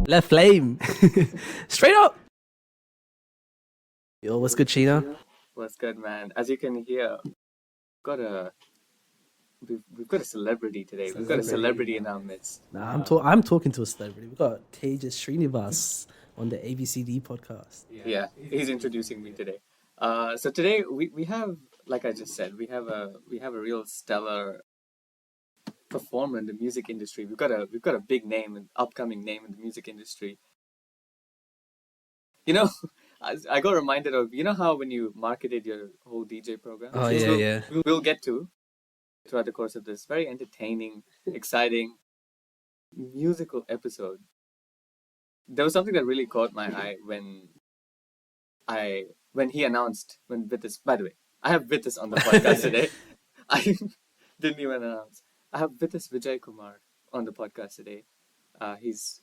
Left flame. Straight up. Yo, what's good, Sheena? What's good, man? As you can hear, got a we've got a celebrity today. We've got a celebrity in our midst. Nah, I'm talking to a celebrity. We got Tejas Srinivas on the ABCD podcast. Yeah, he's introducing me today. So today we have, like I just said, we have a real stellar performer in the music industry. We've got a big name, an upcoming name in the music industry. You know, I got reminded of how when you marketed your whole DJ program, Oh which yeah, yeah. we'll get to throughout the course of this very entertaining, exciting musical episode. There was something that really caught my eye when he announced when Vitis. By the way, I have Vitis on the podcast today. I didn't even announce. I have Vitis Vijay Kumar on the podcast today. He's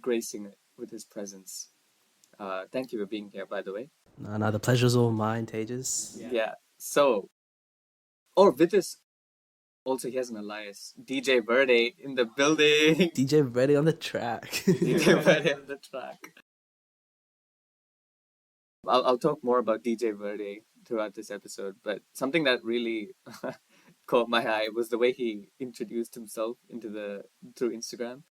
gracing it with his presence. Thank you for being here, by the way. Nah, the pleasure's all mine, Tejas. Yeah. So, or Vitis. Also, he has an alias, DJ VERDE in the building. DJ Ready on the track. DJ VERDE on the track. I'll talk more about DJ VERDE throughout this episode, but something that really caught my eye was the way he introduced himself through Instagram.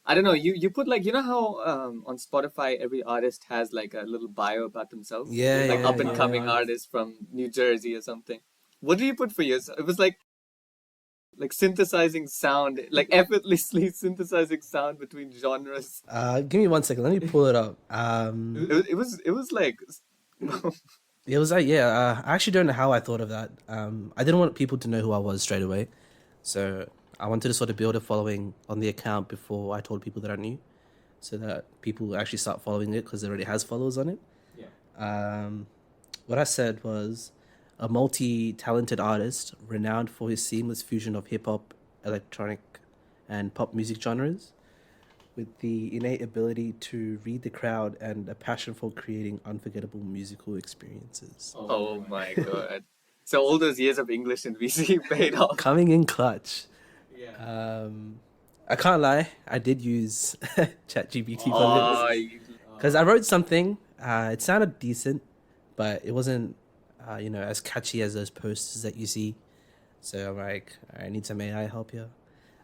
I don't know, you put how on Spotify every artist has like a little bio about themselves? Yeah, like yeah, up and coming yeah. artist from New Jersey or something. What did you put for yours? It was like synthesizing sound, like effortlessly synthesizing sound between genres. Give me 1 second. Let me pull it up. It was like It was like, yeah, I actually don't know how I thought of that. I didn't want people to know who I was straight away. So I wanted to sort of build a following on the account before I told people that I knew, so that people actually start following it because it already has followers on it. Yeah. What I said was a multi-talented artist renowned for his seamless fusion of hip-hop, electronic, and pop music genres, with the innate ability to read the crowd and a passion for creating unforgettable musical experiences. Oh my god. So all those years of English in VC paid off. Coming in clutch. Yeah. I can't lie, I did use ChatGPT for this. Because I wrote something, it sounded decent, but it wasn't, as catchy as those posters that you see. So I'm like, I need some AI help here.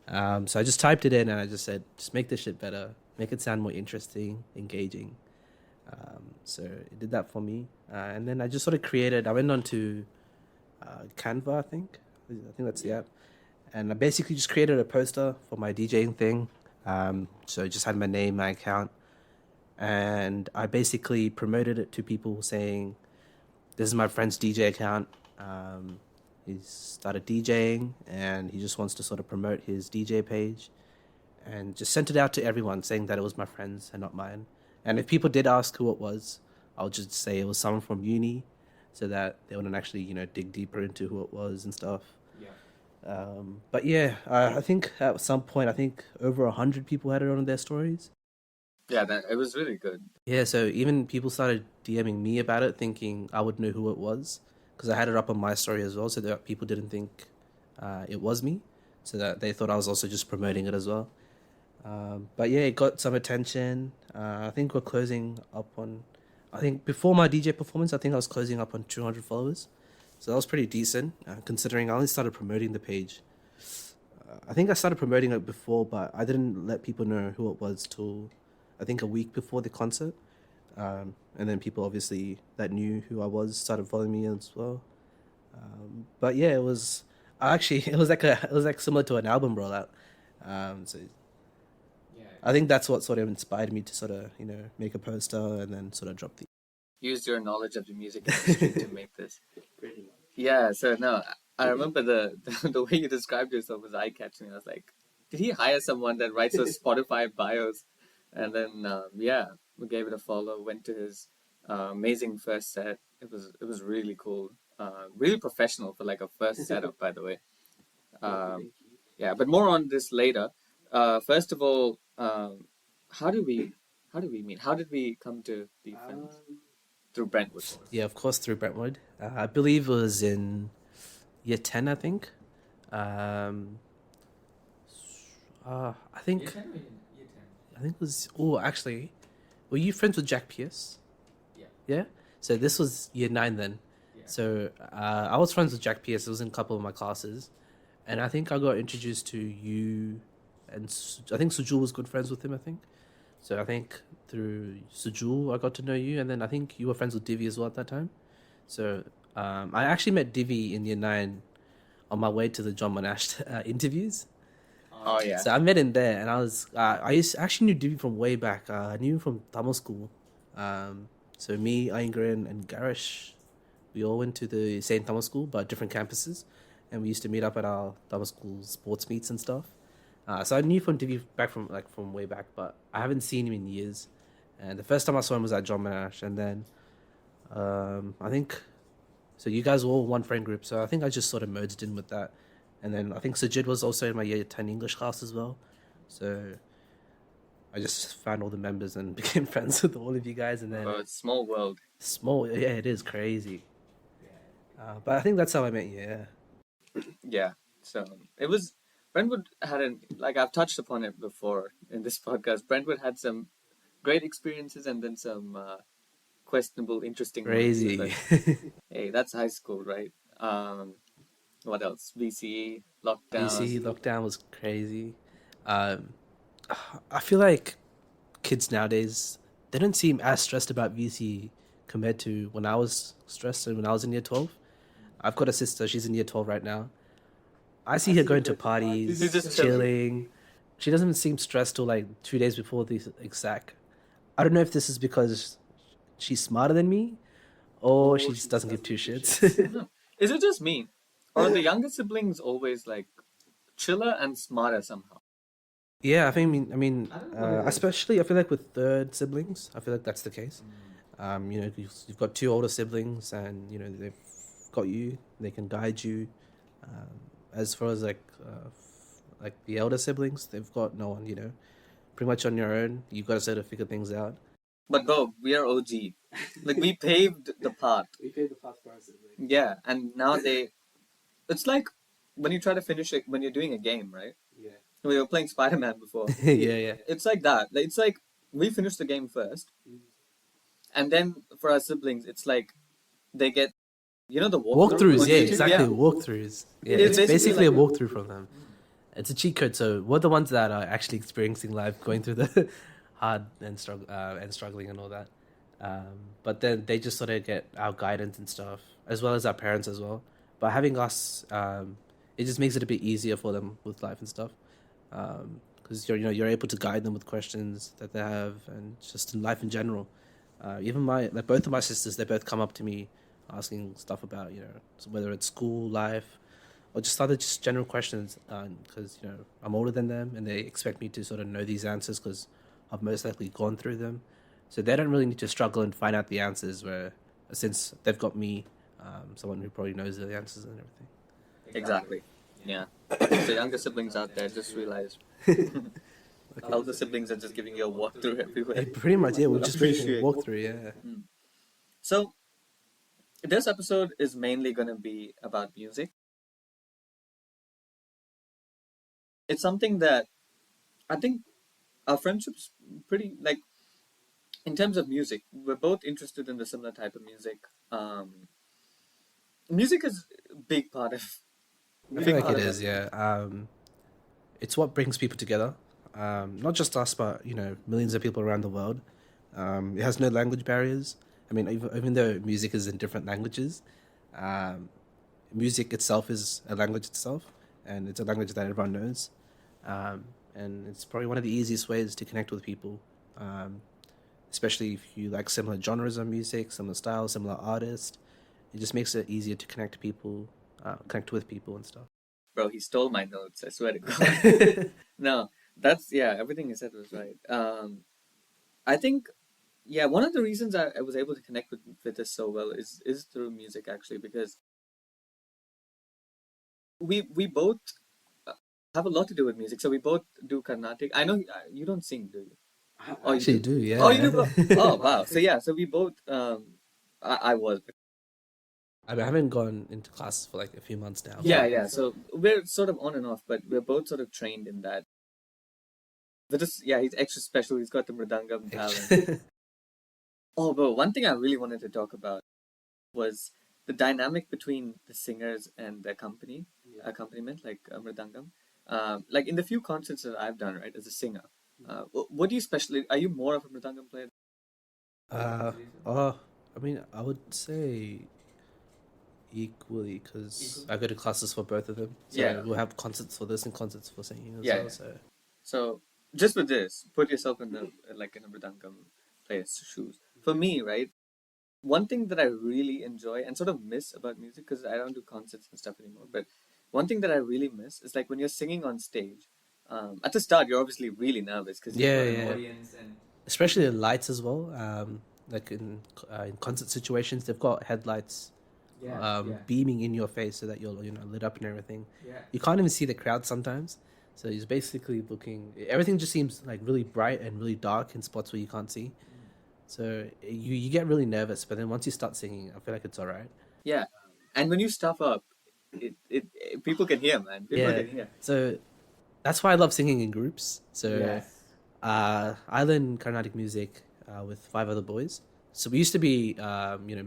So I just typed it in and I just said, just make this shit better, make it sound more interesting, engaging. So it did that for me. And then I just sort of I went on to Canva, I think that's the app. And I basically just created a poster for my DJing thing. So it just had my name, my account. And I basically promoted it to people saying, this is my friend's DJ account. He's started DJing and he just wants to sort of promote his DJ page, and just sent it out to everyone saying that it was my friend's and not mine. And if people did ask who it was, I'll just say it was someone from uni, so that they wouldn't actually, dig deeper into who it was and stuff. Yeah. But yeah, I think at some point, over 100 people had it on their stories. Yeah, it was really good. Yeah, so even people started DMing me about it, thinking I would know who it was, because I had it up on my story as well, so that people didn't think it was me, so that they thought I was also just promoting it as well. But yeah, it got some attention. I think we're closing up on, before my DJ performance, I was closing up on 200 followers. So that was pretty decent, considering I only started promoting the page. I think I started promoting it before, but I didn't let people know who it was till I think a week before the concert. And then people obviously that knew who I was started following me as well. But yeah, it was like similar to an album rollout. So yeah, I think that's what sort of inspired me to sort of, make a poster and then sort of drop the... Use your knowledge of the music industry to make this. Yeah, so no, I remember the way you described yourself was eye-catching. I was like, did he hire someone that writes those Spotify bios? And then, we gave it a follow, went to his amazing first set. It was really cool. Really professional for like a first setup, by the way. Yeah, but more on this later. First of all, how did we meet? How did we come to be friends? Through Brentwood. Yeah, of course, through Brentwood. I believe it was in year 10, I think. I think... Year 10 or year I think it was. Oh, actually, were you friends with Jack Pierce? Yeah. Yeah. So this was year 9 then. Yeah. So I was friends with Jack Pierce. It was in a couple of my classes, and I think I got introduced to you, and I think Sujul was good friends with him. I think. So I think through Sujul I got to know you, and then I think you were friends with Divi as well at that time. So I actually met Divi in year 9 on my way to the John Monash interviews. Oh yeah. So I met him there, and actually knew Divi from way back. I knew him from Tamil school. So me, Aingren, and Garish, we all went to the same Tamil school, but different campuses, and we used to meet up at our Tamil school sports meets and stuff. So I knew from Divi back from way back, but I haven't seen him in years. And the first time I saw him was at John Monash, and then I think so. You guys were all one friend group, so I think I just sort of merged in with that. And then I think Sajid was also in my year 10 English class as well. So I just found all the members and became friends with all of you guys. And then Oh, it's small world. small, yeah, it is crazy. But I think that's how I met you. Yeah. Yeah. So it was Brentwood had like I've touched upon it before in this podcast. Brentwood had some great experiences and then some questionable, interesting ones. Crazy. But, hey, that's high school, right? What else? VCE, lockdown. VC lockdown was crazy. Um, I feel like kids nowadays, they don't seem as stressed about VC compared to when I was stressed and when I was in year 12. I've got a sister, she's in year 12 right now. I see her going to parties, She's just chilling. She doesn't seem stressed till like 2 days before the exact. I don't know if this is because she's smarter than me or she just doesn't give two shits. Is it just me? Or are the younger siblings always like chiller and smarter somehow? Yeah, especially I feel like with third siblings, I feel like that's the case. You've got two older siblings, and they've got you. They can guide you. As far as like the elder siblings, they've got no one. Pretty much on your own. You've got to sort of figure things out. But bro, we are OG. Like we paved the path. We paved the path for our siblings. Yeah, and now it's like when you try to finish it when you're doing a game, right? Yeah. We were playing Spider-Man before. Yeah. It's like that. It's like we finish the game first, and then for our siblings, it's like they get, the walkthroughs. Yeah, YouTube? exactly. Walkthroughs. Yeah, It's it's basically like a walkthrough from them. It's a cheat code. So we're the ones that are actually experiencing life, going through the hard and struggling and all that. But then they just sort of get our guidance and stuff, as well as our parents as well. But having us, it just makes it a bit easier for them with life and stuff. Because you're able to guide them with questions that they have, and just in life in general. Even both of my sisters, they both come up to me asking stuff about whether it's school life or just other general questions, because I'm older than them and they expect me to sort of know these answers because I've most likely gone through them. So they don't really need to struggle and find out the answers, where since they've got me, someone who probably knows the answers and everything. Exactly. Yeah. So younger siblings out there, just realize elder siblings are just giving you a walkthrough everywhere. Pretty much, yeah. We're just making a walkthrough, yeah. So this episode is mainly going to be about music. It's something that I think our friendship's pretty, like, in terms of music, we're both interested in the similar type of music. Music is a big part of. I feel like it is, yeah. It's what brings people together. Not just us, but millions of people around the world. It has no language barriers. I mean, even though music is in different languages, music itself is a language itself, and it's a language that everyone knows. And it's probably one of the easiest ways to connect with people, especially if you like similar genres of music, similar styles, similar artists. It just makes it easier to connect with people and stuff. Bro, he stole my notes, I swear to God. No, everything you said was right. I think, one of the reasons I was able to connect with this so well is through music, actually, because we both have a lot to do with music. So we both do Carnatic. I know you don't sing, do you? I actually do, yeah. Oh, you do? Oh, wow. So we both, I was. I haven't gone into classes for like a few months now. Yeah. So we're sort of on and off, but we're both sort of trained in that but just yeah, he's extra special. He's got the mridangam talent. Oh, but one thing I really wanted to talk about was the dynamic between the singers and the accompaniment, like mridangam. Like in the few concerts that I've done, right, as a singer, what do you specially? Are you more of a mridangam player? Oh, I mean, I would say equally because I go to classes for both of them. So Yeah. we'll have concerts for this and concerts for singing as Yeah, well. yeah. So So just with this, put yourself in the like in a mridangam player's shoes. For me, right, one thing that I really enjoy and sort of miss about music because I don't do concerts and stuff anymore. But one thing that I really miss is like when you're singing on stage. At the start, you're obviously really nervous because you've yeah, got an yeah. audience and Especially the lights as well. Like in concert situations, they've got headlights beaming in your face so that you're lit up and everything. yeah, You can't even see the crowd sometimes. So he's basically looking. Everything just seems like really bright and really dark in spots where you can't see. So you get really nervous, but then once you start singing, I feel like it's all right. yeah. And when you stuff up, people can hear, man. People Yeah. can hear. So that's why I love singing in groups. So Yes. I learned Carnatic music with 5 other boys. So we used to be,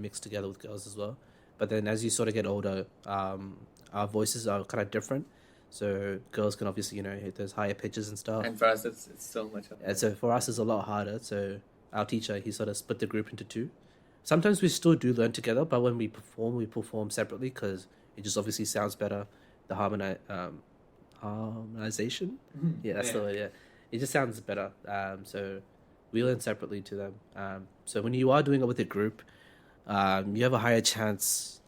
mixed together with girls as well. But then as you sort of get older, our voices are kind of different. So girls can obviously, hit those higher pitches and stuff. And for us, it's so much. And so for us, it's a lot harder. So our teacher, he sort of split the group into two. Sometimes we still do learn together, but when we perform separately because it just obviously sounds better. The harmonization. Yeah, that's the word. Yeah, it just sounds better. So we learn separately to them. So when you are doing it with a group, you have a higher chance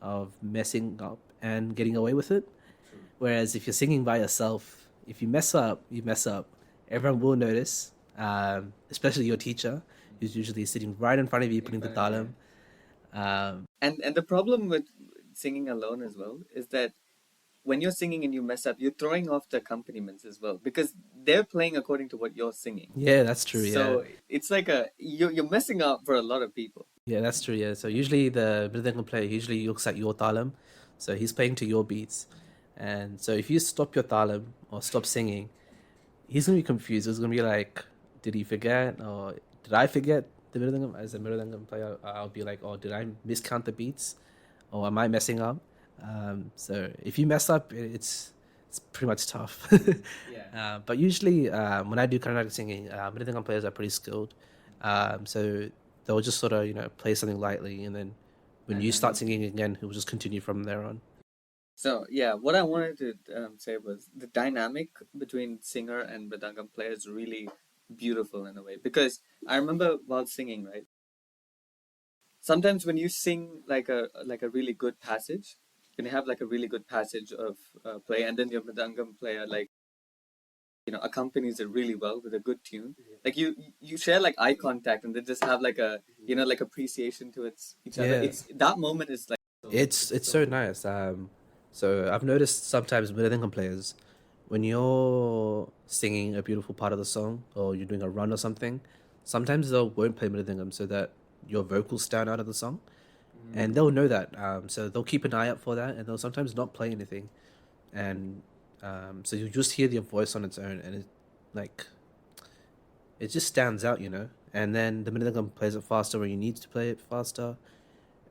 of messing up and getting away with it. Whereas if you're singing by yourself, if you mess up, you mess up. Everyone will notice, especially your teacher, who's usually sitting right in front of you, putting the talam. And the problem with singing alone as well is that when you're singing and you mess up, you're throwing off the accompaniments as well because they're playing according to what you're singing. Yeah, that's true. So Yeah, it's like you're messing up for a lot of people. yeah, that's true. Yeah, so usually the mridangam player usually looks at your talam, so he's playing to your beats, and so if you stop your talam or stop singing, he's gonna be confused. He's gonna be like, did he forget or did I forget the mridangam? As a mridangam player, I'll be like, oh, did I miscount the beats, or am I messing up? So if you mess up, it's pretty much tough. But usually when I do Carnatic singing, mridangam players are pretty skilled. So they'll just sort of play something lightly, and then when you start singing again, it will just continue from there on. So yeah, what I wanted to say was the dynamic between singer and mridangam player is really beautiful in a way because I remember while singing, right? Sometimes when you sing like a really good passage, when you have like a really good passage of play, and then your mridangam player like accompanies it really well with a good tune. Like you share like eye contact, and then just have like a like appreciation to each other. Yeah. It's that moment is like It's so nice. So I've noticed sometimes mridangam players, when you're singing a beautiful part of the song or you're doing a run or something, sometimes they won't play mridangam so that your vocals stand out of the song, and they'll know that. So they'll keep an eye out for that, and they'll sometimes not play anything, and so you just hear your voice on its own, and like it just stands out. And then the mridangam plays it faster when you need to play it faster,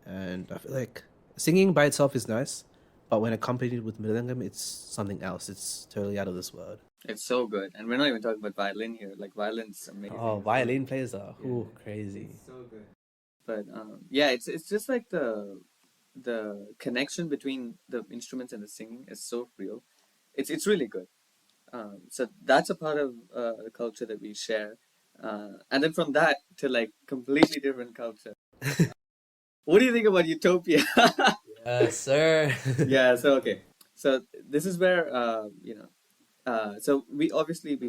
and I feel like singing by itself is nice, but when accompanied with mridangam, it's something else. It's totally out of this world. it's so good. And we're not even talking about violin here. Like violin's amazing. Oh, violin players are crazy. It's so good. But yeah, it's just like the connection between the instruments and the singing is so real. It's really good. So that's a part of the culture that we share. And then from that to like completely different culture. What do you think about Utopia? Sir. Yeah. So okay. So this is where so we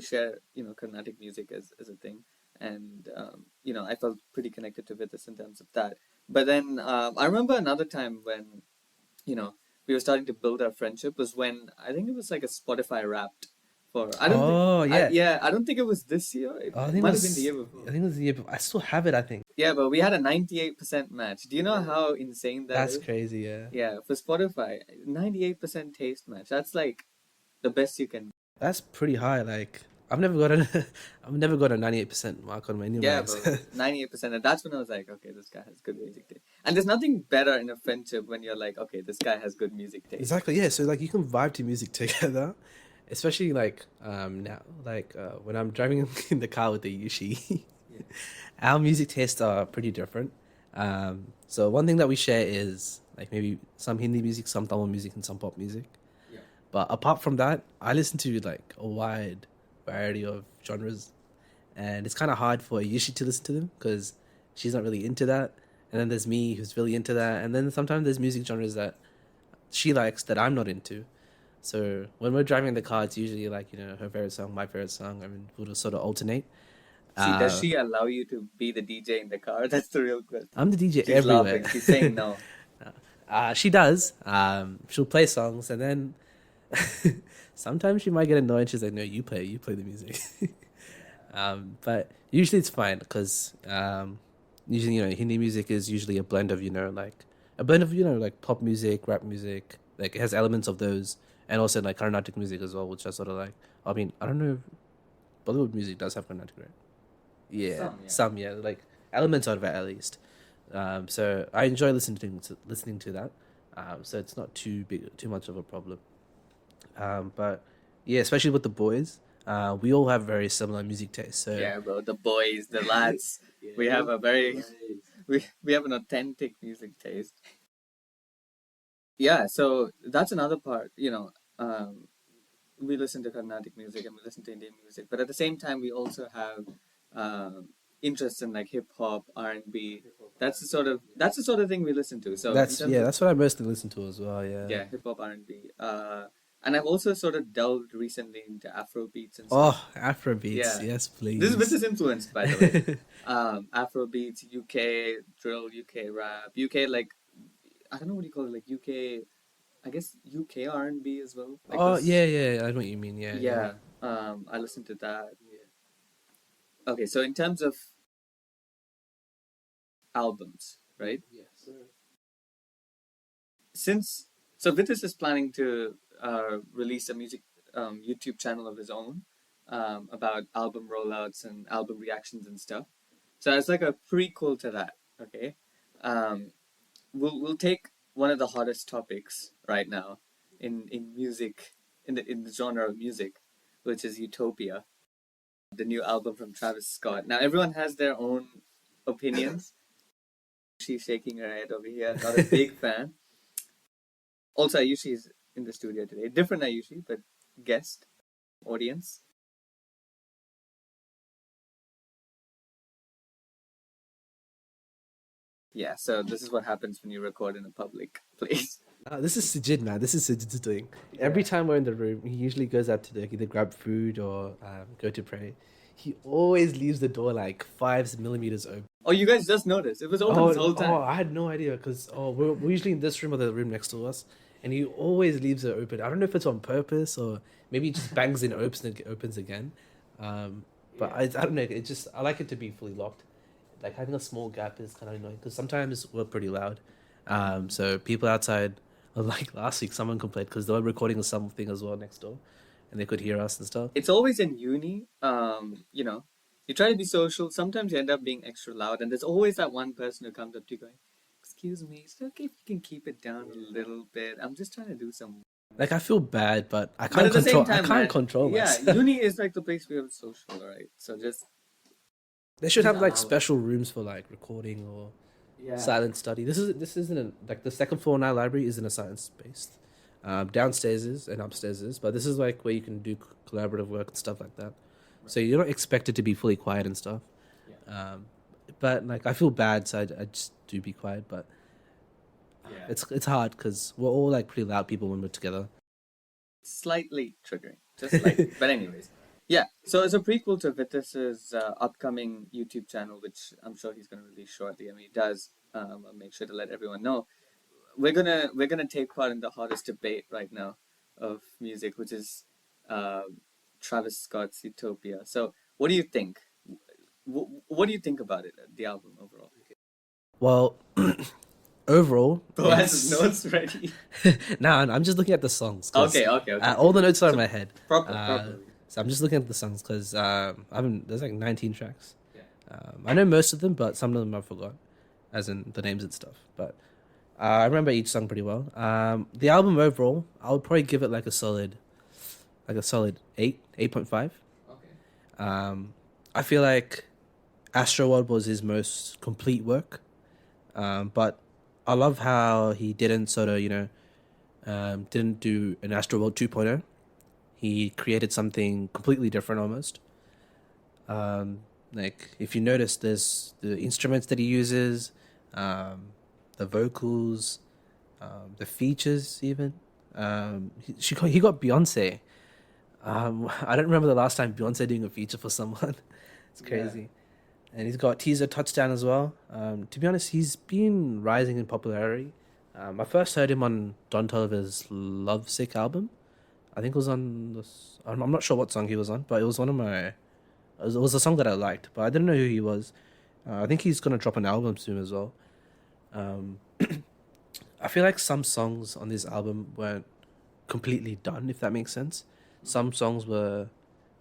share Carnatic music as a thing, and I felt pretty connected to Vitas in terms of that. But then I remember another time when we were starting to build our friendship was when I think it was like a Spotify Wrapped for I don't Oh, think, yeah. I don't think it was this year. It Oh, I think might it have been was. the year before. I think it was the year before. I still have it. I think Yeah, but we had a 98% match. Do you know how insane that that's is? crazy. Yeah, Yeah, for Spotify, 98% taste match. That's like the best you can. that's pretty high. Like I've never got a I've never got a 98% mark on my any of Yeah, my but exams. 98%. And that's when I was like, okay, this guy has good music taste. And there's nothing better in a friendship when you're like, okay, this guy has good music taste. Exactly, yeah. So like you can vibe to music together, especially like now, like when I'm driving in the car with the Yushi, Yeah. our music tastes are pretty different. So one thing that we share is like maybe some Hindi music, some Tamil music, and some pop music. Yeah. But apart from that, I listen to like a wide variety of genres, and it's kind of hard for Yushi to listen to them because she's not really into that. And then there's me who's really into that, and then sometimes there's music genres that she likes that I'm not into. So when we're driving the car, it's usually like her favorite song, my favorite song. I mean, we'll just sort of alternate. See, does Uh, she allow you to be the DJ in the car? That's the real question. I'm the DJ She's everywhere. laughing. She's saying no. She does. She'll play songs, and then sometimes she might get annoyed. She's like, "No, you play. You play the music." But usually it's fine because usually Hindi music is usually a blend of like pop music, rap music. Like it has elements of those, and also like Carnatic music as well, which I sort of like. I mean, I don't know if Bollywood music does have Carnatic, right? Yeah, some yeah, like elements out of it at least. So I enjoy listening to that. So it's not too much of a problem. But yeah, especially with the boys, we all have very similar music tastes. So Yeah, bro. The boys, the lads. We have a very we have an authentic music taste. Yeah, so that's another part. We listen to Carnatic music and we listen to Indian music, but at the same time, we also have interest in like hip hop, R&B. That's the sort of thing we listen to. So in terms of that's what I mostly listen to as well. yeah, hip hop, R&B. And I've also sort of delved recently into Afro beats and Oh, stuff. Afro beats, Yeah. yes, please. This is influenced, by the way. Afro beats, UK drill, UK rap, UK like I don't know what you call it, like UK. I guess UK R&B as well. Like Oh this. yeah, I know what you mean. Yeah, Yeah. I listened to that. Okay, so in terms of albums, right? Yes. Since so Vitis is planning to release a music YouTube channel of his own about album rollouts and album reactions and stuff. So it's like a prequel to that. Okay, um, we'll take one of the hottest topics right now in music in the genre of music, which is Utopia, the new album from Travis Scott. Now everyone has their own opinions. She's shaking her head over here. Not a big fan. Also, Ayushi is in the studio today. Different Ayushi, but guest audience. Yeah, so this is what happens when you record in a public place. This is Sujid, man. This is Sujid's doing. Every time we're in the room, he usually goes out to either grab food or go to pray. He always leaves the door like 5 millimeters open. Oh, you guys just noticed. It was open this whole time. I had no idea because we're usually in this room or the room next to us, and he always leaves it open. I don't know if it's on purpose or maybe he just bangs and opens again. But I don't know. I like it to be fully locked. Like having a small gap is kind of annoying because sometimes we're pretty loud. So people outside, like last week, someone complained because they were recording something as well next door, and they could hear us and stuff. It's always in uni. You try to be social. Sometimes you end up being extra loud, and there's always that one person who comes up to you going, "Excuse me, is it okay if you can keep it down a little bit? I'm just trying to do some." Like I feel bad, but I But can't at the control. same time, I can't man, control yeah, myself. uni is like the place where it's social, right? So just They should have like special rooms for like recording or yeah. silent study. This isn't like the second floor in our library isn't a science based. Downstairs is and upstairs is, but this is like where you can do collaborative work and stuff like that. So you're not expected to be fully quiet and stuff. Yeah. But like I feel bad, so I just do be quiet. But Yeah. it's hard because we're all like pretty loud people when we're together. Slightly triggering, just slightly. But anyways, yeah. So as a prequel to Vitas's upcoming YouTube channel, which I'm sure he's going to release shortly. I mean, he does. I'll make sure to let everyone know. We're gonna take part in the hottest debate right now of music, which is Travis Scott's Utopia. So, what do you think? What do you think about it, the album overall? Well, overall, Bro has his notes ready. nah, I'm just looking at the songs. 'Cause, Okay. all the notes are in my head. Proper. So I'm just looking at the songs because I haven't. There's like 19 tracks. I know most of them, but some of them I forgot, as in the names and stuff. But I remember each song pretty well. The album overall, I would probably give it like a solid 8.5. I feel like Astroworld was his most complete work. But I love how he didn't sort of, didn't do an Astroworld 2.0. He created something completely different almost. Like, if you notice, there's the instruments that he uses, the vocals, the features, even. He got Beyonce. I don't remember the last time Beyonce doing a feature for someone. It's crazy. And he's got Teaser Touchdown as well. To be honest, he's been rising in popularity. I first heard him on Don Toliver's Lovesick album. I think it was on this. I'm not sure what song he was on, but it was one of my. It was a song that I liked, but I didn't know who he was. I think he's gonna drop an album soon as well. Um, I feel like some songs on this album weren't completely done, if that makes sense. Some songs were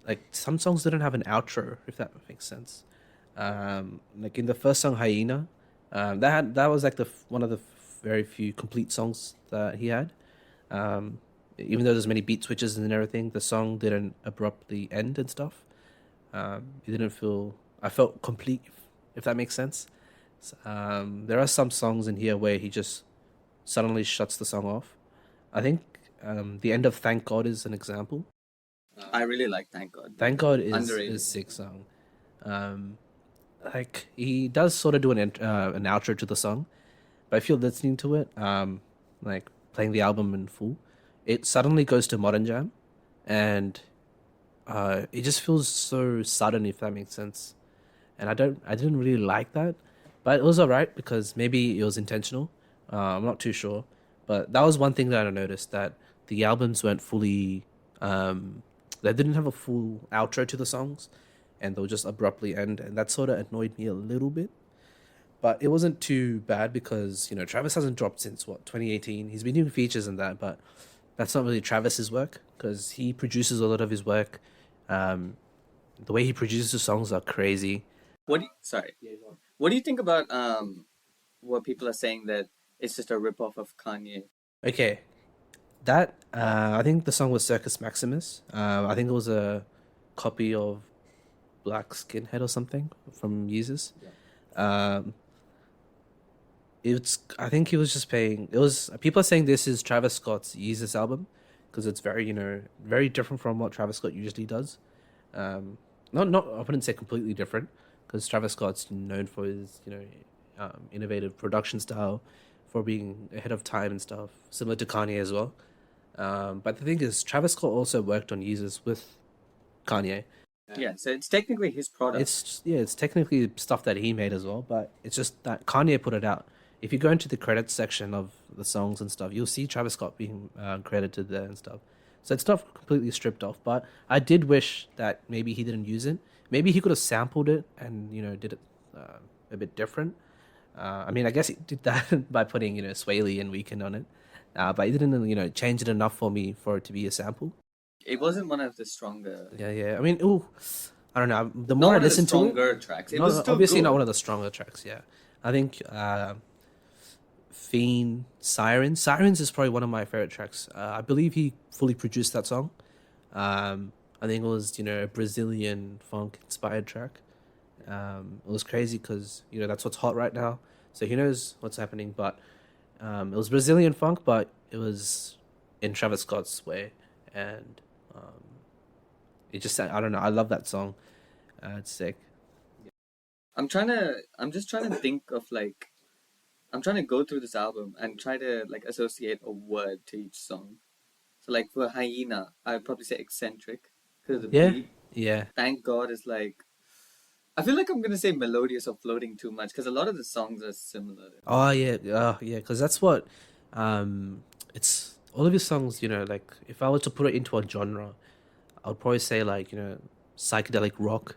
like some songs didn't have an outro, if that makes sense. Like in the first song, Hyena, that was like one of the very few complete songs that he had. Even though there's many beat switches and everything, the song didn't abruptly end and stuff. It didn't feel. I felt complete, if that makes sense. There are some songs in here where he just suddenly shuts the song off. I think the end of Thank God is an example. I really like Thank God. Thank God is Underrated. a sick song. Like he does sort of do an outro to the song, but if you're listening to it, like playing the album in full, it suddenly goes to Modern Jam, and it just feels so sudden, if that makes sense. And I didn't really like that, but it was alright because maybe it was intentional. I'm not too sure, but that was one thing that I noticed, that the albums weren't fully, they didn't have a full outro to the songs, and they'll just abruptly end, and that sort of annoyed me a little bit. But it wasn't too bad because Travis hasn't dropped since what, 2018. He's been doing features and that, but that's not really Travis's work because he produces a lot of his work. The way he produces songs are crazy. Sorry. What do you think about what people are saying that it's just a ripoff of Kanye? Okay, that I think the song was Circus Maximus. I think it was a copy of Black Skinhead or something from Yeezus. Um, it's I think he was just paying. It was people are saying this is Travis Scott's Yeezus album because it's very very different from what Travis Scott usually does. Not I wouldn't say completely different because Travis Scott's known for his innovative production style, for being ahead of time and stuff, similar to Kanye as well. But the thing is, Travis Scott also worked on Yeezus with Kanye. Yeah, so it's technically his product. It's technically stuff that he made as well, but it's just that Kanye put it out. If you go into the credits section of the songs and stuff, you'll see Travis Scott being credited there and stuff. So it's not completely stripped off, but I did wish that maybe he didn't use it. Maybe he could have sampled it and did it a bit different. I mean, I guess he did that by putting Sway Lee and Weeknd on it, but he didn't change it enough for me for it to be a sample. It wasn't one of the stronger. Yeah. I mean, I don't know. The more I listen to it, tracks. It was still obviously good. not one of the stronger tracks. Yeah, I think Fiend, Sirens is probably one of my favorite tracks. I believe he fully produced that song. I think it was a Brazilian funk inspired track. It was crazy because that's what's hot right now. So he knows what's happening. But it was Brazilian funk, but it was in Travis Scott's way, and it just I don't know. I love that song. It's sick. I'm just trying to think of I'm trying to go through this album and try to associate a word to each song. So for Hyena, I'd probably say eccentric because of the beat. Yeah. Thank God is I feel like I'm gonna say melodious or floating too much because a lot of the songs are similar. Oh yeah, because that's what, it's all of his songs. If I were to put it into a genre, I would probably say psychedelic rock.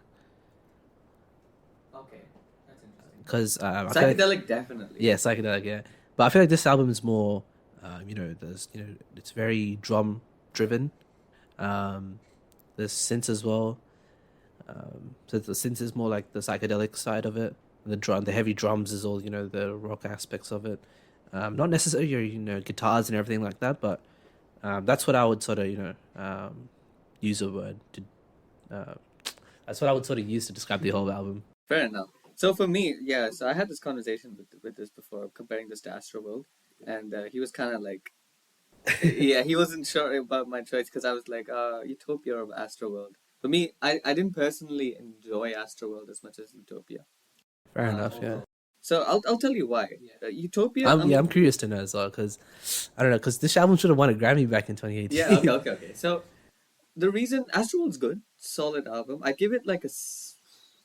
Okay, that's interesting. Because psychedelic, definitely. Yeah, psychedelic. Yeah, but I feel like this album is more, it's very drum driven. There's the synths as well. So the synths is more like the psychedelic side of it. The heavy drums is all the rock aspects of it. Not necessarily guitars and everything like that, but that's what I would sort of use a word to. Uh, that's what I would sort of use to describe the whole album. Fair enough. So for me, yeah, so I had this conversation with this before, comparing this to Astroworld, and he was kind of like, yeah, he wasn't sure about my choice because I was like, Utopia or Astroworld. For me, I didn't personally enjoy Astroworld as much as Utopia. Fair enough, yeah. So I'll tell you why. Utopia. I'm curious to know as well because I don't know because this album should have won a Grammy back in 2018. Yeah. Okay. So the reason Astroworld's good, solid album. I give it like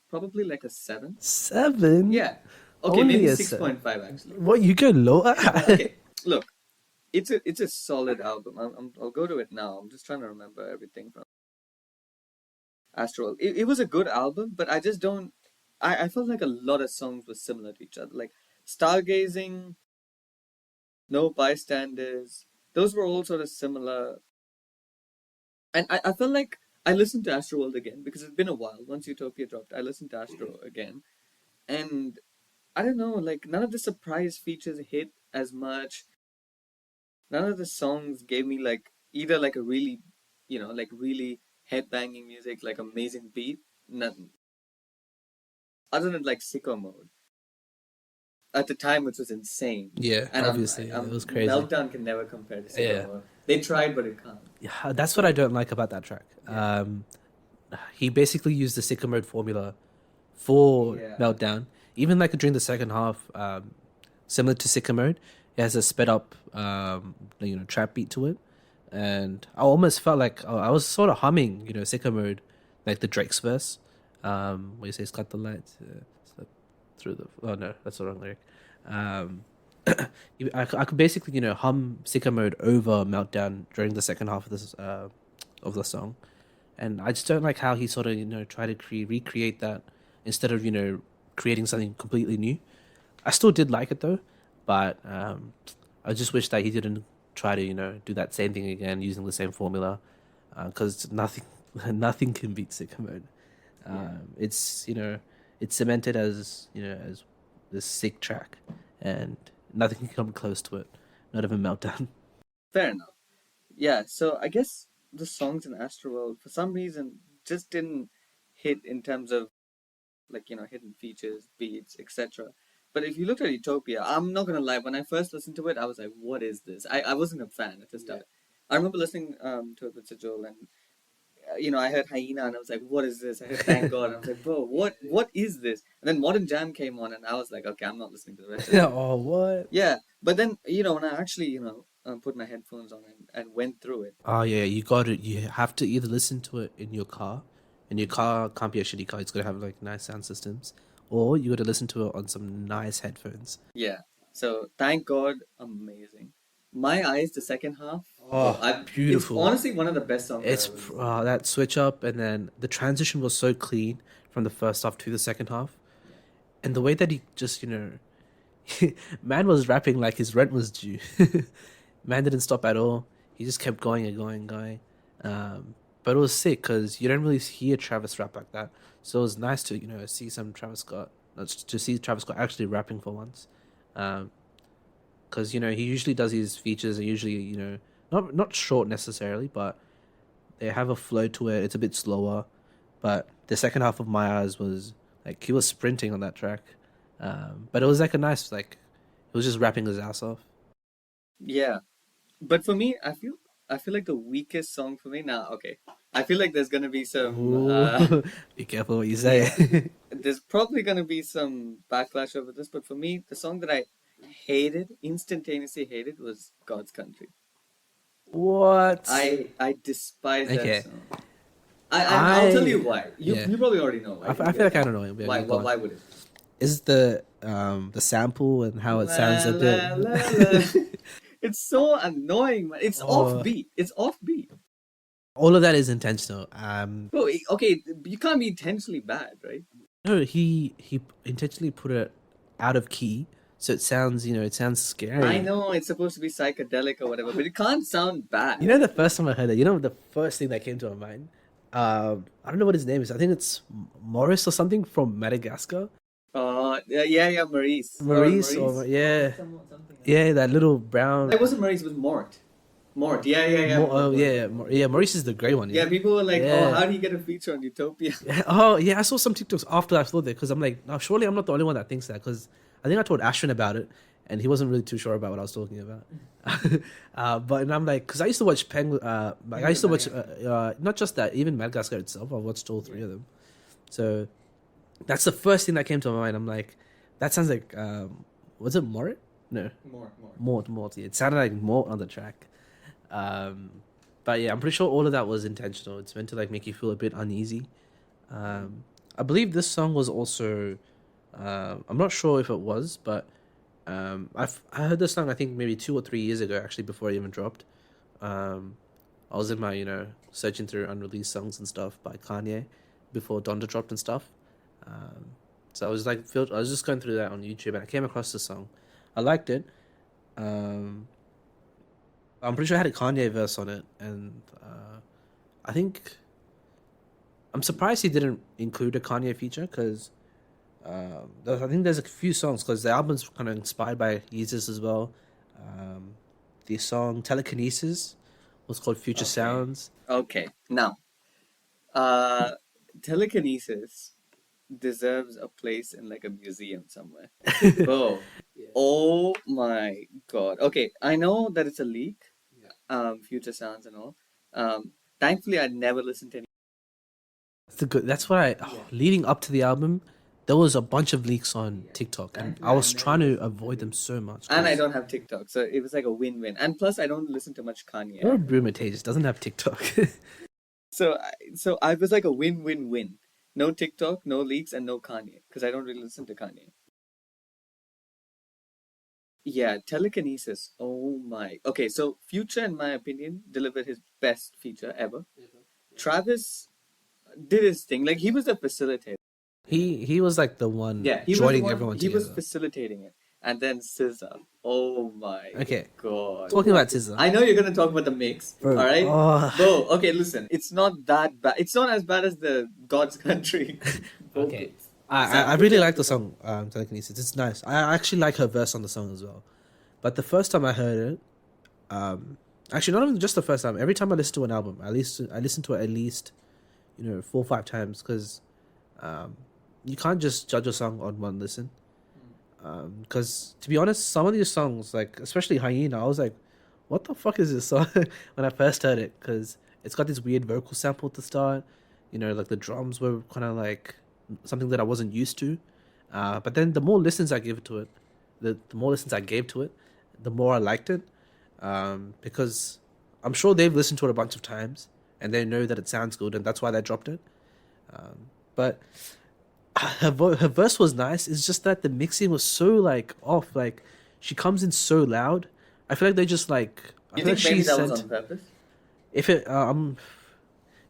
probably like a 7. 7? Yeah. Okay, Only maybe a 6.5 actually. What, you go lower? Okay, look, it's a solid album. I'll go to it now. I'm just trying to remember everything from Astroworld. It was a good album, but I just don't. I felt like a lot of songs were similar to each other. Like Stargazing, No Bystanders. Those were all sort of similar. And I felt like I listened to Astroworld again because it's been a while. Once Utopia dropped, I listened to Astro again. And I don't know, like none of the surprise features hit as much. None of the songs gave me like either like a really, like really headbanging music, like amazing beat. Nothing. Other than like Sicko Mode. At the time, which was insane. Yeah, and obviously. It was crazy. Meltdown can never compare to Sicko Mode. They tried, but it can't. Yeah, that's what I don't like about that track. Yeah. He basically used the Sicko Mode formula for Meltdown. Even like during the second half, similar to Sicko Mode, it has a sped up, trap beat to it. And I almost felt like I was sort of humming, Sicko Mode, like the Drake's verse, where he says, "Cut the lights through the." Oh no, that's the wrong lyric. I could basically, hum Sicko Mode over Meltdown during the second half of this of the song, and I just don't like how he sort of try to recreate that instead of creating something completely new. I still did like it though, but I just wish that he didn't try to do that same thing again using the same formula, because nothing can beat Sicko Mode. It's it's cemented as as this sick track, and nothing can come close to it. Not even Meltdown. Fair enough. Yeah, so I guess the songs in Astroworld for some reason just didn't hit in terms of like hidden features, beats, etc. But if you look at Utopia, I'm not gonna lie, when I first listened to it I was like, what is this? I wasn't a fan at the start. I remember listening to it with Sajol, and I heard Hyena and I was like, what is this? I heard Thank God and I was like, bro, what is this? And then Modern Jam came on and I was like, okay, I'm not listening to the rest of it. Oh, what? Yeah, but then when I actually put my headphones on and went through it. Oh yeah, you have to either listen to it in your car, and your car can't be a shitty car, it's gotta have like nice sound systems, or you gotta listen to it on some nice headphones. Yeah, so Thank God, amazing. My Eyes, the second half. Beautiful. It's honestly one of the best songs. It's that switch up, and then the transition was so clean from the first half to the second half, and the way that he just man was rapping like his rent was due. Man didn't stop at all. He just kept going and going and going. But it was sick because you don't really hear Travis rap like that. So it was nice to see Travis Scott actually rapping for once. Because he usually does his features are usually not short necessarily, but they have a flow to it. It's a bit slower, but the second half of My Eyes was like he was sprinting on that track. But it was like a nice he was just rapping his ass off. Yeah, but for me, I feel like the weakest song for me now. Okay, I feel like there's gonna be some. Be careful what you say. Yeah. There's probably gonna be some backlash over this, but for me, the song that I instantaneously hated, was God's Country. What? I despise that song. I'll tell you why. You probably already know why. I feel like I don't know. Why would it? Is the sample and how it sounds a bit. It's so annoying, man. It's offbeat. It's offbeat. All of that is intentional. Bro, okay, you can't be intentionally bad, right? No, he intentionally put it out of key, so it sounds scary. I know it's supposed to be psychedelic or whatever, but it can't sound bad. The first time I heard it, the first thing that came to my mind, I don't know what his name is. I think it's Morris or something from Madagascar. Yeah, Maurice. Maurice or yeah, yeah, that little brown. It wasn't Maurice, it was Mort. Mort, yeah. Oh yeah, yeah. Maurice is the grey one. Yeah, Yeah. people were like, Yeah. "Oh, how do you get a feature on Utopia?" Oh yeah, I saw some TikToks after I saw that because I'm like, no, surely I'm not the only one that thinks that because I think I told Ashwin about it and he wasn't really too sure about what I was talking about. But and I'm like, because I used to watch like I used to watch not just that, even Madagascar itself. I watched all three of them, so that's the first thing that came to my mind. I'm like, that sounds like was it Mort? No, Mort. Yeah, it sounded like Mort on the track. But yeah, I'm pretty sure all of that was intentional. It's meant to like make you feel a bit uneasy. I believe this song was also, I'm not sure if it was, but I heard this song I think maybe 2 or 3 years ago actually before it even dropped. I was in my searching through unreleased songs and stuff by Kanye before Donda dropped and stuff. So I was like I was just going through that on YouTube and I came across the song. I liked it. I'm pretty sure I had a Kanye verse on it, and I think I'm surprised he didn't include a Kanye feature because I think there's a few songs because the album's kind of inspired by Yeezus as well. The song Telekinesis was called Future Sounds. Okay, now, telekinesis deserves a place in like a museum somewhere. Oh, oh my God. Okay, I know that it's a leak. Future Sounds and all. Thankfully, I never listened to any. That's what leading up to the album, there was a bunch of leaks on TikTok, and I was trying to avoid them so much. And I don't have TikTok, so it was like a win-win. And plus, I don't listen to much Kanye. You're a Brumatages doesn't have TikTok. So I was like a win-win-win. No TikTok, no leaks, and no Kanye, because I don't really listen to Kanye. Yeah, telekinesis. Oh my. Okay, so Future, in my opinion, delivered his best feature ever. Travis did his thing. Like, he was the facilitator. He was like the one He joining was everyone He together. was facilitating it. And then SZA. Oh my God. Talking about SZA. I know you're going to talk about the mix. Bro, alright? oh. Bro, okay, listen. It's not that bad. It's not as bad as the God's Country. Okay. I really like the song Telekinesis. It's nice. I actually like her verse on the song as well. But the first time I heard it, actually not even just the first time. Every time I listen to an album, I listen to it at least 4 or 5 times because you can't just judge a song on one listen. Because to be honest, some of these songs, like especially Hyena, I was like, what the fuck is this song when I first heard it? Because it's got this weird vocal sample at the start. Like the drums were kind of like something that I wasn't used to. But then the more listens I give to it, the more listens I gave to it, the more I liked it. Because I'm sure they've listened to it a bunch of times and they know that it sounds good and that's why they dropped it. But her verse was nice. It's just that the mixing was so like off. Like she comes in so loud. I feel like they just like. You think maybe that was on purpose? If it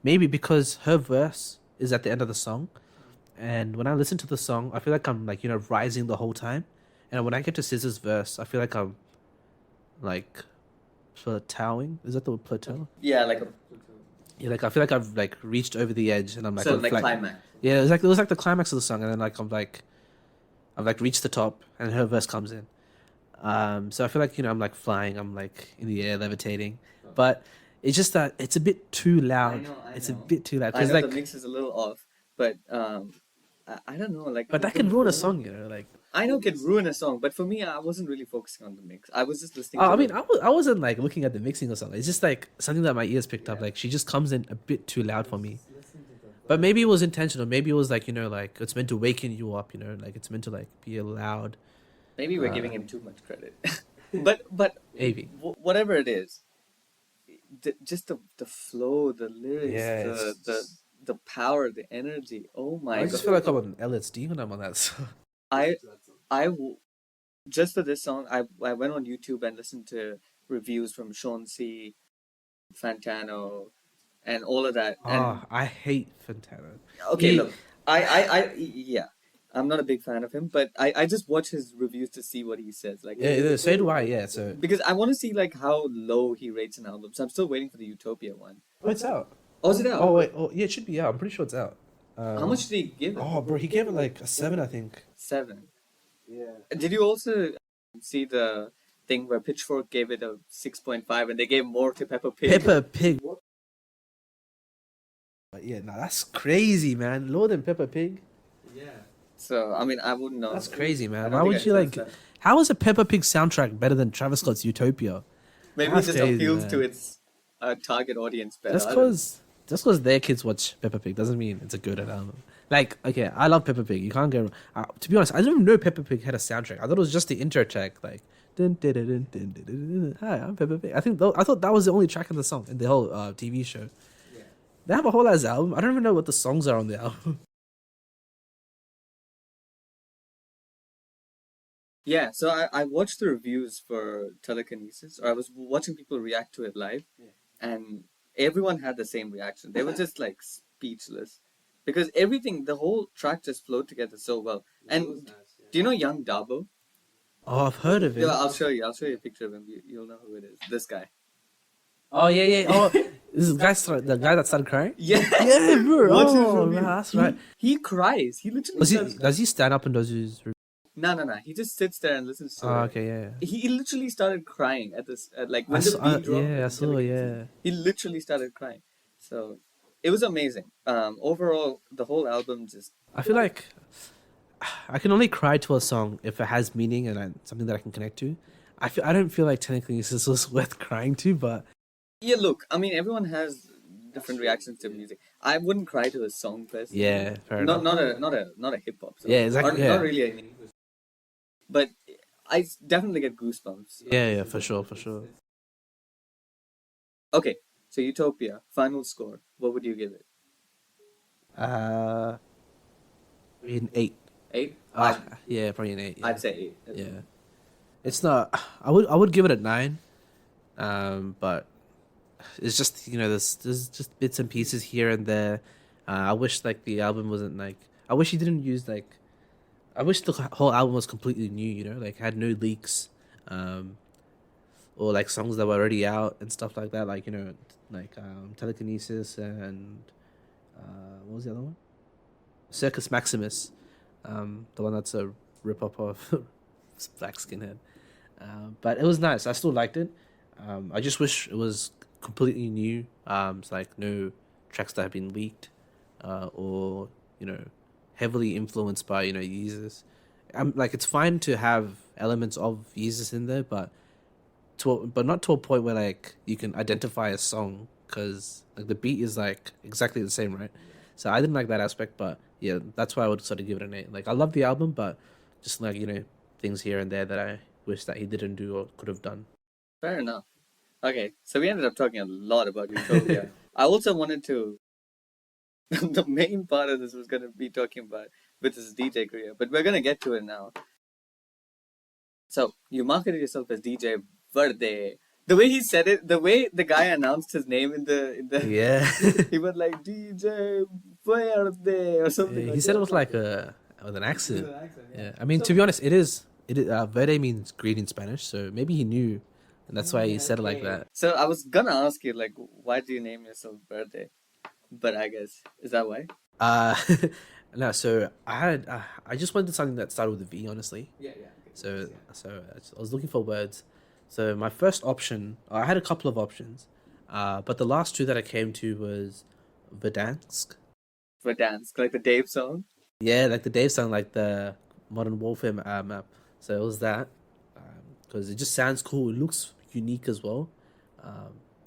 maybe because her verse is at the end of the song, and when I listen to the song, I feel like I'm like rising the whole time, and when I get to SZA's verse, I feel like I'm like plateauing. Is that the word plateau? Yeah, like a. Yeah, like I feel like I've like reached over the edge, and I'm like so like climax. Yeah, it was like the climax of the song, and then like I've like reached the top, and her verse comes in. So I feel like I'm like flying, I'm like in the air, levitating, but it's just that it's a bit too loud. I know. It's a bit too loud. I know like the mix is a little off, but I don't know, like. But that can ruin a song, like. I know it can ruin a song, but for me, I wasn't really focusing on the mix. I was just listening. I wasn't like looking at the mixing or something. It's just like something that my ears picked up. Like she just comes in a bit too loud for me. But maybe it was intentional. Maybe it was like like it's meant to waken you up. Like it's meant to like be loud. Maybe we're giving him too much credit. but maybe whatever it is, just the flow, the lyrics, the power, the energy. Oh my! I just feel like I'm on LSD when I'm on that song. Just for this song, I went on YouTube and listened to reviews from Sean C, Fantano, and all of that. And I hate Fantano. Okay, look, yeah, I'm not a big fan of him, but I just watch his reviews to see what he says. Like, yeah, so do I. Yeah, so because I want to see like how low he rates an album. So I'm still waiting for the Utopia one. Oh, it's out. Oh, is it out? Oh wait, oh yeah, it should be out. I'm pretty sure it's out. How much did he give it? Oh, bro, he gave it like a 7, I think. 7. Yeah. Did you also see the thing where Pitchfork gave it a 6.5 and they gave more to Peppa Pig? Peppa Pig. But yeah, nah, that's crazy, man. Lower than Peppa Pig. Yeah. So, I mean, I wouldn't know. That's crazy, I man. don't Why think would I you trust like? that. How is a Peppa Pig soundtrack better than Travis Scott's Utopia? Maybe That's it just crazy, appeals man. to its target audience better. Just I don't know. because their kids watch Peppa Pig doesn't mean it's a good album. Like, okay, I love Peppa Pig. You can't go. To be honest, I didn't even know Peppa Pig had a soundtrack. I thought it was just the intro track, like. Dun, dun, dun, dun, dun, dun, dun, dun. Hi, I'm Peppa Pig. I thought that was the only track in the song in the whole TV show. Yeah. They have a whole ass album. I don't even know what the songs are on the album. Yeah, so I watched the reviews for Telekinesis, or I was watching people react to it live, and everyone had the same reaction. They were just like speechless because everything, the whole track just flowed together so well. And do you know Young Dabo? Oh, I've heard of Yeah, it. I'll show you. I'll show you a picture of him. You'll know who it is. This guy. Oh yeah, yeah. Oh, this is the guy that started crying. Yeah. Yeah, bro. Watch his Oh, review. man, that's right. He cries. He literally Does he stand up and does his? No, no, no. He just sits there and listens to Oh, it. okay, yeah. He literally started crying at this, like when I the saw, beat dropped. yeah, I saw, yeah. He literally started crying. So it was amazing. Overall, the whole album just. I feel like I can only cry to a song if it has meaning and something that I can connect to. I don't feel like technically this was worth crying to, but Yeah, look. I mean, everyone has different reactions to music. I wouldn't cry to a song personally. yeah, fair Not enough. not a hip hop song. Yeah, exactly. Or, Yeah. Not really an English. But I definitely get goosebumps. Yeah, for sure, for sure. Okay, so Utopia, final score. What would you give it? Uh, an 8. 8? Yeah, probably an 8. Yeah. I'd say 8. Yeah, it's not. I would give it a 9. But it's just there's just bits and pieces here and there. I wish like the album wasn't like. I wish he didn't use like. I wish the whole album was completely new. Like had no leaks, or like songs that were already out and stuff like that. Like like Telekinesis and what was the other one? Circus Maximus, the one that's a rip off of Black Skinhead. But it was nice. I still liked it. I just wish it was completely new. It's like no tracks that have been leaked, or heavily influenced by Yeezus. Like it's fine to have elements of Yeezus in there, but not to a point where like you can identify a song because like the beat is like exactly the same, right? So I didn't like that aspect, but yeah, that's why I would sort of give it an 8. Like I love the album, but just like things here and there that I wish that he didn't do or could have done. Fair enough. Okay, so we ended up talking a lot about Utopia. I also wanted to. The main part of this was going to be talking about with his DJ career, but we're going to get to it now. So, you marketed yourself as DJ Verde. The way he said it, the way the guy announced his name in the Yeah. he went like DJ Verde or something. He like said that. it was like with an accent. With an accent, Yeah. I mean, to be honest, it is. Verde means green in Spanish, so maybe he knew, and that's why he said it like that. So I was gonna ask you like, why do you name yourself Verde? But I guess is that why? Uh, no. So I just wanted something that started with a V, honestly. Yeah, yeah. So I was looking for words. So my first option, I had a couple of options, but the last two that I came to was Verdansk. Verdansk, like the Dave song. Yeah, like the Dave song, like the Modern Warfare map. So it was that, because it just sounds cool. It looks unique as well.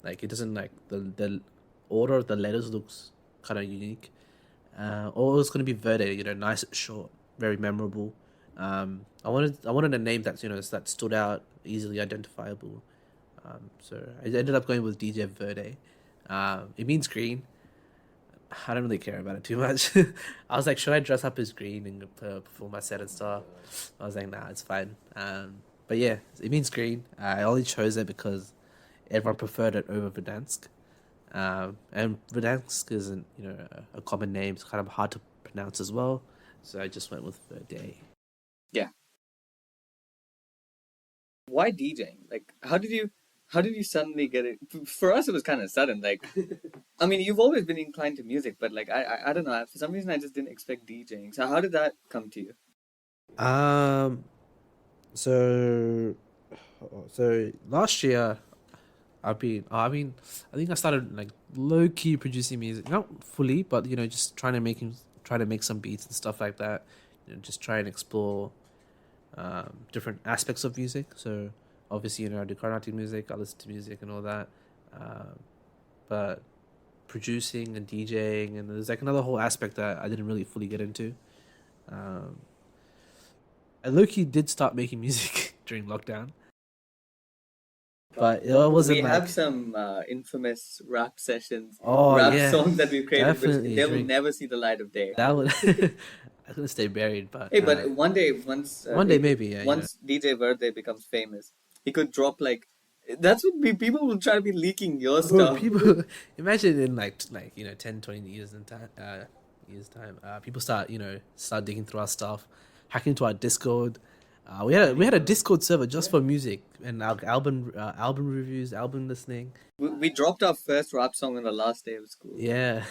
Like it doesn't like the order of the letters looks kind of unique. Or it's gonna be Verde, nice and short, very memorable. I wanted a name that's that stood out, easily identifiable. So I ended up going with DJ Verde. It means green. I don't really care about it too much. I was like, should I dress up as green and perform my set and stuff? I was like, nah, it's fine. But yeah, it means green. I only chose it because everyone preferred it over Verdansk. And Verdansk isn't, a common name. It's kind of hard to pronounce as well. So I just went with Verde. Yeah. Why DJing? Like, how How did you suddenly get it? For us, it was kind of sudden. Like, I mean, you've always been inclined to music, but like, I don't know. For some reason, I just didn't expect DJing. So how did that come to you? Um, so last year I think I started like low key producing music, not fully, but just trying to make some beats and stuff like that. Just try and explore different aspects of music. So obviously, I do Carnatic music, I listen to music and all that. Um, but producing and DJing, and there's like another whole aspect that I didn't really fully get into. Um, I low key did start making music during lockdown, but it wasn't We have like, some infamous rap sessions, oh rap yeah, songs that we've created, which definitely they will during never see the light of day. that would I couldn't stay buried, but Hey, but one day, once one day maybe, yeah, once DJ Verde becomes famous, he could drop like that's what people will try to be leaking your Bro, stuff. people imagine in 10, 20 years in time, people start digging through our stuff, hacking into our Discord. We had a Discord server just for music and our album reviews, album listening. We dropped our first rap song on the last day of school. Yeah.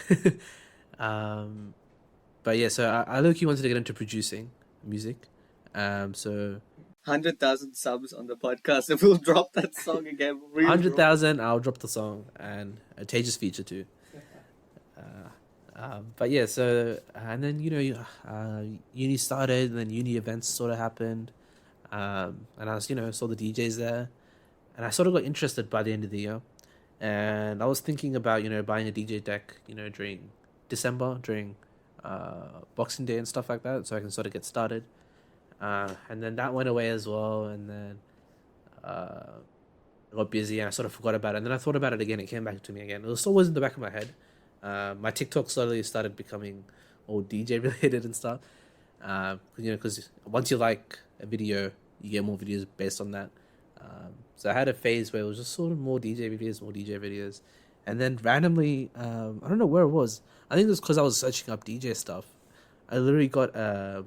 um, but yeah, so I low-key wanted to get into producing music. So 100,000 subs on the podcast, and we'll drop that song again. Real drop. 100,000, I'll drop the song and a Tages feature too. But yeah, so and then uni started, and then uni events sort of happened, and I was saw the DJs there, and I sort of got interested by the end of the year, and I was thinking about buying a DJ deck during December during Boxing Day and stuff like that, so I can sort of get started, and then that went away as well, and then uh, I got busy and I sort of forgot about it, and then I thought about it again. It came back to me again. It was always in the back of my head. My TikTok slowly started becoming all DJ related and stuff. Because once you like a video, you get more videos based on that. So I had a phase where it was just sort of more DJ videos, and then randomly, I don't know where it was. I think it was because I was searching up DJ stuff. I literally got it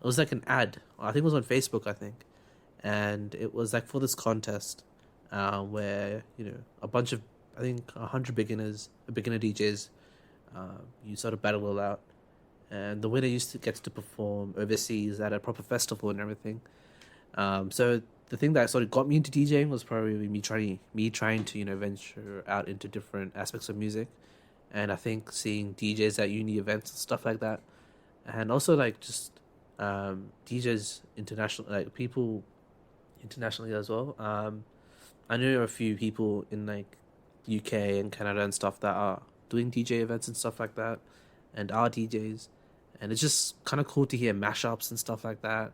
was like an ad. I think it was on Facebook. I think, and it was like for this contest, where a bunch of, I think, 100 beginner DJs, you sort of battle it out, and the winner gets to perform overseas at a proper festival and everything. So the thing that sort of got me into DJing was probably me trying to venture out into different aspects of music, and I think seeing DJs at uni events and stuff like that, and also like just DJs international, like people internationally as well. I know a few people in like UK and Canada and stuff that are doing DJ events and stuff like that, and are DJs, and it's just kind of cool to hear mashups and stuff like that,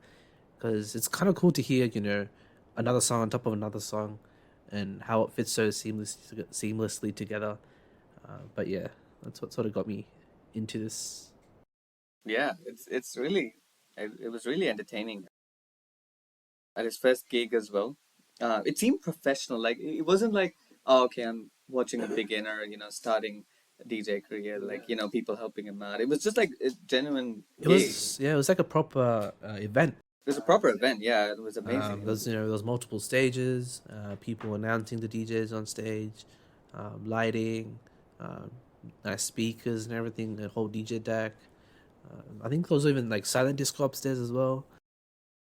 because it's kind of cool to hear another song on top of another song, and how it fits so seamlessly together. But yeah, that's what sort of got me into this. Yeah, it's really it was really entertaining at his first gig as well. It seemed professional. Like it wasn't like, oh, okay, I'm watching a beginner, starting a DJ career. Like people helping him out. It was just like a genuine It gig. was like a proper event. It was a proper event. Yeah, it was amazing. There's multiple stages, people announcing the DJs on stage, lighting, um, nice speakers and everything, the whole DJ deck. I think there was even like silent disco upstairs as well.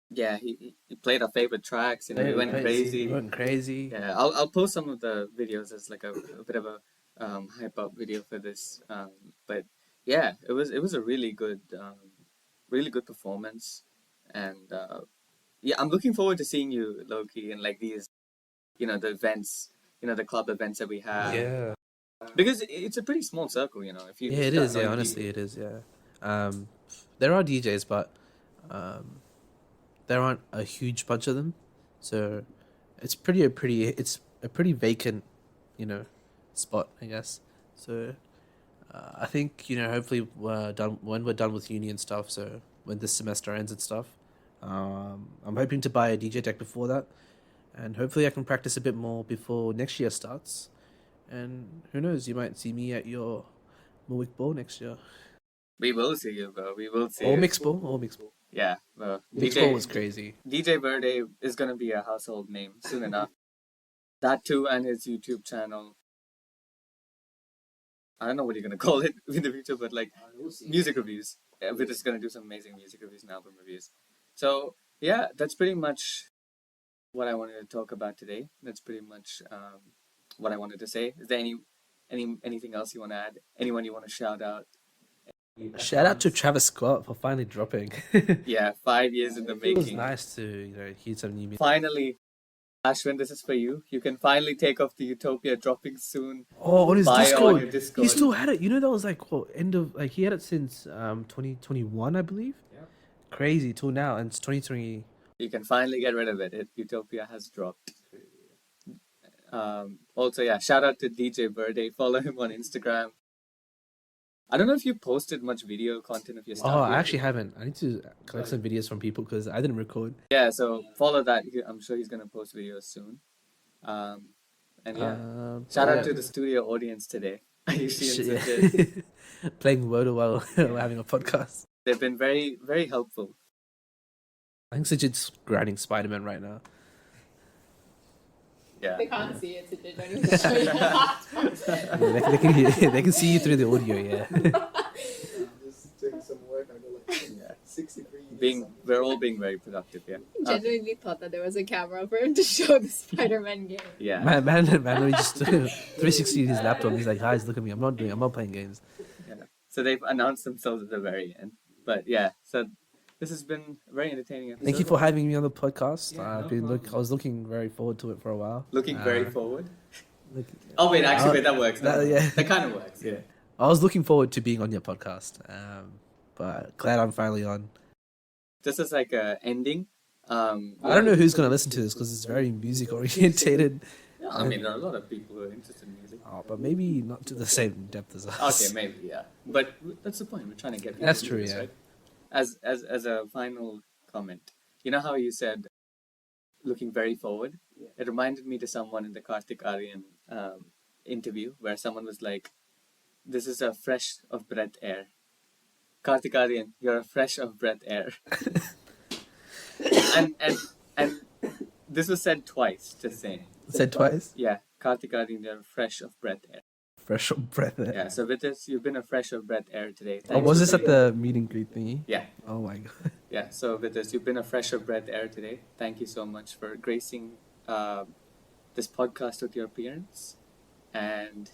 Yeah, he played our favorite tracks. He went crazy. He went crazy. Yeah, I'll post some of the videos as like a bit of a hype up video for this. But yeah, it was a really good performance, and yeah, I'm looking forward to seeing you, Loki, in like these, the events, the club events that we have. Yeah. Because it's a pretty small circle, if you Yeah, it start is. Yeah, knowing honestly, people. it is. Yeah. There are DJs, but um, there aren't a huge bunch of them, so it's a pretty vacant, you know, spot, I guess. So I think hopefully we're done when we're done with uni and stuff. So when this semester ends and stuff, I'm hoping to buy a DJ deck before that, and hopefully I can practice a bit more before next year starts. And who knows, you might see me at your Warwick Ball next year. We will see you, bro. We will see Or you. Mixed Ball, or Mixed Ball. Yeah, bro. Mixed Ball was crazy. DJ Verde is gonna be a household name soon enough. That too, and his YouTube channel. I don't know what you're gonna call it in the future, but like music reviews. We're just gonna do some amazing music reviews and album reviews. So yeah, that's pretty much what I wanted to talk about today. That's pretty much what I wanted to say. Is there anything else you want to add? Anyone you want to shout out? Shout out to Travis Scott for finally dropping. Yeah, 5 years in the It was making. nice to hear some new music. Finally, Ashwin, this is for you. You can finally take off the Utopia dropping soon. Oh, on his Buy Discord. on your Discord. He still had it. You know that was like what, end of like he had it since 2021, I believe. Yeah. Crazy till now, and it's 2020. You can finally get rid of it. Utopia has dropped. Also, yeah, shout out to DJ VERDE. Follow him on Instagram. I don't know if you posted much video content of your stuff. Oh, I yet. actually haven't. I need to collect some videos from people because I didn't record. Yeah, so follow that. I'm sure he's gonna post videos soon. And yeah, shout out to the studio audience today. I usually insisted. Playing VERDE while we're having a podcast. They've been very, very helpful. I think Sajid's grinding Spider-Man right now. Yeah. They can't see it, so they don't even show you that. They can see you through the audio, yeah. I'm just doing some work. I got like Yeah. 63. We're all being very productive, yeah. Genuinely thought that there was a camera for him to show the Spider-Man game. Yeah. Man, he just 360 his laptop. He's like, guys, look at me. I'm not playing games. Yeah. So they've announced themselves at the very end. But yeah, so this has been a very entertaining episode. Thank you for having me on the podcast. Yeah, no I was looking very forward to it for a while. Looking very forward. Look, Oh wait, actually, that works. yeah. That kind of works. Yeah. I was looking forward to being on your podcast, but glad I'm finally on. This is like a ending. I don't know who's gonna listen to this because it's very music orientated. Yeah, I mean, there are a lot of people who are interested in music. Oh, but maybe not to the same depth as us. Okay, maybe, yeah. But that's the point. We're trying to get people That's to true, this, yeah. right? As a final comment, you know how you said looking very forward? Yeah. It reminded me to someone in the Karthik Aryan interview where someone was like, "This is a fresh of breath air." Karthik Aryan, you're a fresh of breath air. and this was said twice, just saying. Said twice. Yeah, Karthik Aryan, you're a fresh of breath air. Fresh breath. Yeah, so with this, you've been a fresh of breath air today. Oh, Thanks was for this at being- the meet and greet thingy? Yeah. Oh my god. Yeah, so with this, you've been a fresh of breath air today. Thank you so much for gracing this podcast with your appearance. And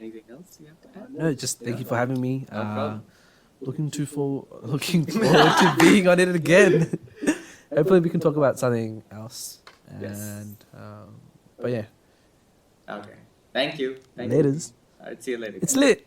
anything else you have to add? No, just thank you for having me. No problem. Looking forward to being on it again. Hopefully, we can talk about something else. Yes. And but yeah, Okay. Thank you. Thank you. laters. All right, see you later. It's lit.